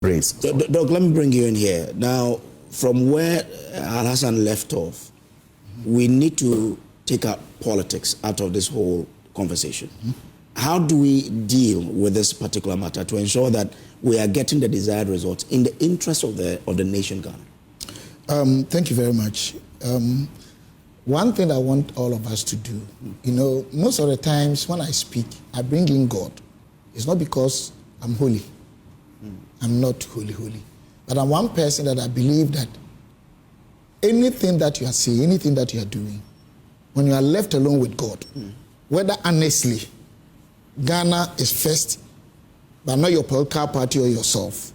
raised. Doc, let me bring you in here. Now, from where Al-Hassan left off, we need to take out politics out of this whole conversation. How do we deal with this particular matter to ensure that we are getting the desired results in the interest of the nation, Ghana? Thank you very much. One thing I want all of us to do, most of the times when I speak, I bring in God. It's not because I'm holy. I'm not holy. But I'm one person that I believe that anything that you are saying, anything that you are doing, when you are left alone with God, whether honestly, Ghana is first, but not your political party or yourself.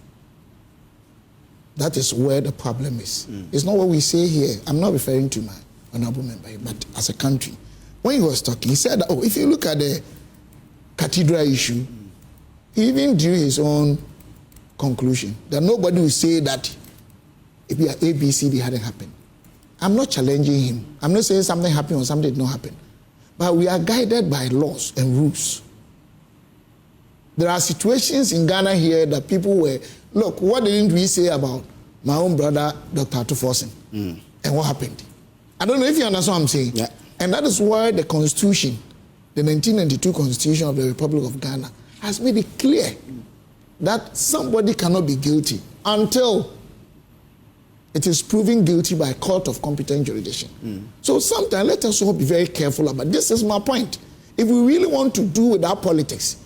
That is where the problem is. It's not what we say here. I'm not referring to my honorable member, but as a country. When he was talking, he said, if you look at the cathedral issue, he even drew his own conclusion that nobody will say that if we are ABCD hadn't happened. I'm not challenging him. I'm not saying something happened or something did not happen. But we are guided by laws and rules. There are situations in Ghana here that people were, look, what didn't we say about my own brother, Dr. Atufosin? And what happened? I don't know if you understand what I'm saying. Yeah. And that is why the Constitution, the 1992 Constitution of the Republic of Ghana, has made it clear that somebody cannot be guilty until it is proven guilty by a court of competent jurisdiction. So sometimes let us all be very careful about this. Is my point. If we really want to do without politics,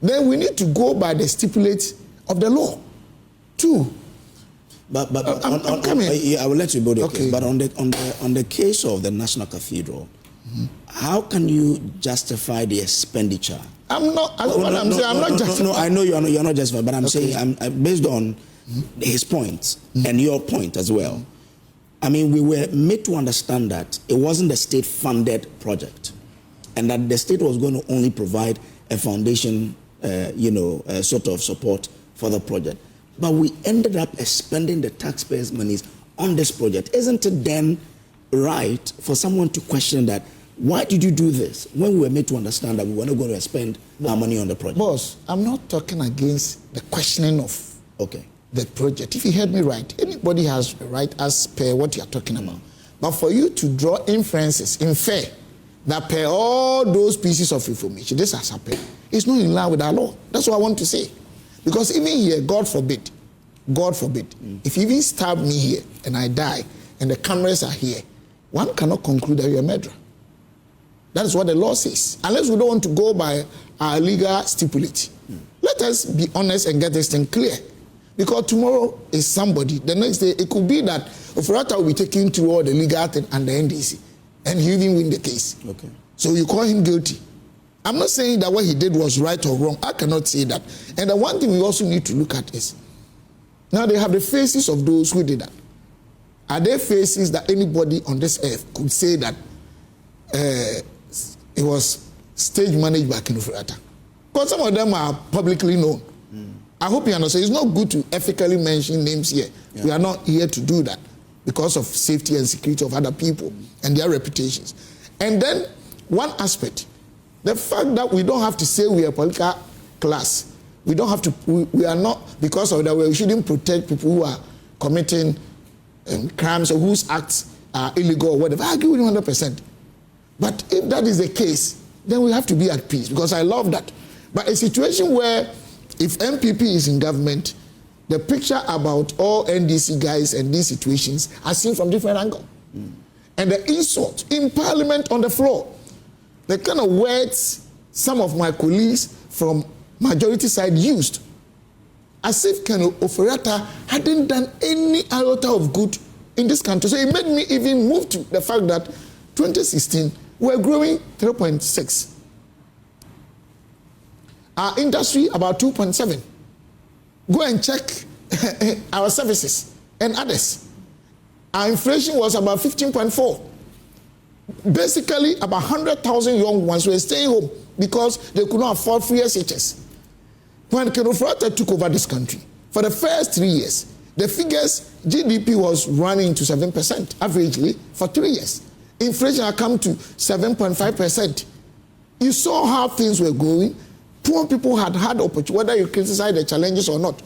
then we need to go by the stipulates of the law. Two. But I will let you go there. Okay. But on the case of the National Cathedral, how can you justify the expenditure? I'm not justifying. No, I know you're not justifying, but I'm saying I'm based on his points and your point as well. I mean, we were made to understand that it wasn't a state-funded project, and that the state was going to only provide a foundation, sort of support for the project. But we ended up spending the taxpayers' monies on this project. Isn't it then right for someone to question that? Why did you do this when we were made to understand that we were not going to spend our money on the project? Boss, I'm not talking against the questioning of the project. If you heard me right, anybody has a right as per what you're talking about. But for you to draw inferences, infer that per all those pieces of information, this has happened, it's not in line with our law. That's what I want to say. Because even here, God forbid, if you even stab me here and I die and the cameras are here, one cannot conclude that you're a murderer. That is what the law says. Unless we don't want to go by our legal stipulate. Let us be honest and get this thing clear. Because tomorrow is somebody. The next day, it could be that Ofori-Atta will be taken through all the legal thing and the NDC. And he even win the case. Okay. So you call him guilty. I'm not saying that what he did was right or wrong. I cannot say that. And the one thing we also need to look at is, now they have the faces of those who did that. Are there faces that anybody on this earth could say that it was stage managed by Ken Ofori-Atta? Because some of them are publicly known. I hope you understand. It's not good to ethically mention names here. Yeah. We are not here to do that because of safety and security of other people and their reputations. And then one aspect, the fact that we don't have to say we are a political class. We don't have to, we are not, because of that, we shouldn't protect people who are committing crimes or whose acts are illegal or whatever. I agree with you 100%. But if that is the case, then we have to be at peace, because I love that. But a situation where if MPP is in government, the picture about all NDC guys and these situations are seen from different angles. And the insult in parliament on the floor, the kind of words some of my colleagues from majority side used, as if Ken Ofori-Atta hadn't done any iota of good in this country. So it made me even move to the fact that 2016, we're growing 3.6. Our industry about 2.7. Go and check our services and others. Our inflation was about 15.4. Basically, about 100,000 young ones were staying home because they could not afford free SHS. When Ken Ofori-Atta took over this country, for the first 3 years, the figures, GDP was running to 7% averagely for 3 years. Inflation had come to 7.5%. You saw how things were going. Poor people had opportunity, whether you criticize the challenges or not,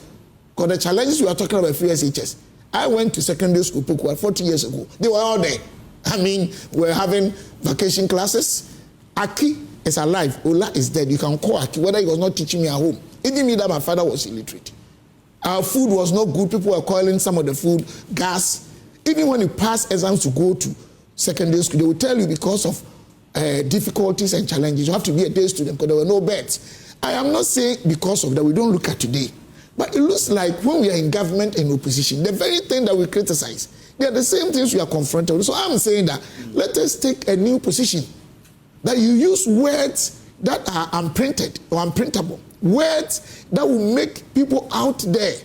Because the challenges we are talking about, free SHS. I went to secondary school 40 years ago. They were all there. I mean, we're having vacation classes. Aki is alive. Ola is dead. You can call Aki, whether he was not teaching me at home. It didn't mean that my father was illiterate. Our food was not good. People were calling some of the food gas. Even when you pass exams to go to secondary school, they will tell you because of difficulties and challenges, you have to be a day student because there were no beds. I am not saying because of that we don't look at today. But it looks like when we are in government and opposition, the very thing that we criticize, they are the same things we are confronted with. So I'm saying that let us take a new position. That you use words that are unprinted or unprintable. Words that will make people out there.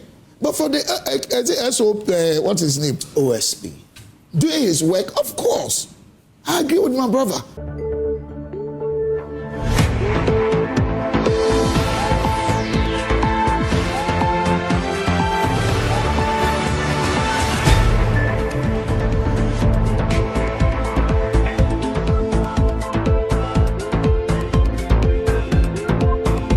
But for the what's his name? OSP. Doing his work, of course. I agree with my brother.